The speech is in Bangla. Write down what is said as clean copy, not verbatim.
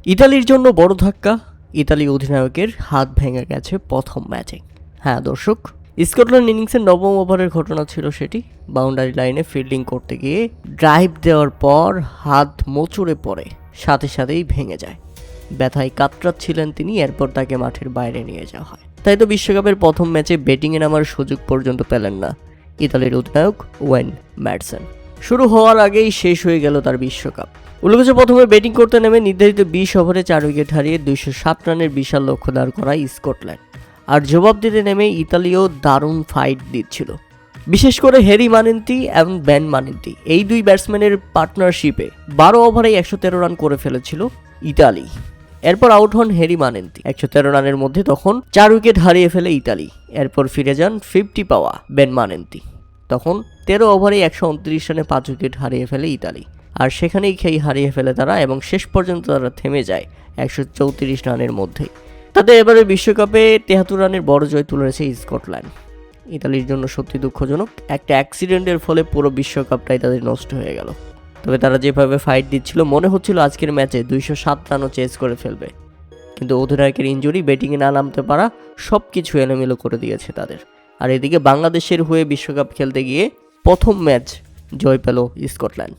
ইতালির জন্য বড় ধাক্কা, ইতালি অধিনায়কের হাত ভেঙে গেছে প্রথম ম্যাচে। হ্যাঁ দর্শক, স্কটল্যান্ড ইনিংসের নবম ওভারের ঘটনা ছিল সেটি। বাউন্ডারি লাইনে ফিল্ডিং করতে গিয়ে ড্রাইভ দেওয়ার পর হাত মোচড়ে পড়ে সাথে সাথেই ভেঙে যায়। ব্যথায় কাতরাচ্ছিলেন তিনি, এরপর তাকে মাঠের বাইরে নিয়ে যাওয়া হয়। তাই তো বিশ্বকাপের প্রথম ম্যাচে ব্যাটিংয়ে নামার সুযোগ পর্যন্ত পেলেন না ইতালির অধিনায়ক ওয়েন ম্যাডসন। শুরু হওয়ার আগেই শেষ হয়ে গেল তার বিশ্বকাপ। উল্লেখ্য, প্রথমে ব্যাটিং করতে নেমে নির্ধারিত 20 ওভারে 4 উইকেট হারিয়ে 207 রানের বিশাল লক্ষ্য দাঁড় করায় স্কটল্যান্ড। আর জবাব দিতে নেমে ইতালিও দারুণ ফাইট দিচ্ছিল, বিশেষ করে হ্যারি মানেন্তি এবং বেন মানেন্তি। এই দুই ব্যাটসম্যানের পার্টনারশিপে 12 ওভারে 113 রান করে ফেলেছিল ইতালি। এরপর আউট হন হ্যারি মানেন্তি। 113 রানের মধ্যে তখন 4 উইকেট হারিয়ে ফেলে ইতালি। এরপর ফিরে যান 50 পাওয়া বেন মানেন্তি। তখন 13 ওভারে 129 রানে 5 উইকেট হারিয়ে ফেলে ইতালি। আর সেখানেই হারিয়ে ফেলে তারা, এবং শেষ পর্যন্ত তারা থেমে যায় 134 রানের মধ্যেই। তাদের এবারে বিশ্বকাপে 73 রানের বড় জয় তুলেছে স্কটল্যান্ড। ইতালির জন্য সত্যি দুঃখজনক, একটা অ্যাক্সিডেন্টের ফলে পুরো বিশ্বকাপটাই তাদের নষ্ট হয়ে গেল। তবে তারা যেভাবে ফাইট দিচ্ছিল, মনে হচ্ছিল আজকের ম্যাচে 207 রানও চেজ করে ফেলবে। কিন্তু অধিনায়কের ইনজুরি, ব্যাটিংয়ে না নামতে পারা, সব কিছু এলোমেলো করে দিয়েছে তাদের। আর এদিকে বাংলাদেশের হয়ে বিশ্বকাপ খেলতে গিয়ে প্রথম ম্যাচ জয় পেল স্কটল্যান্ড।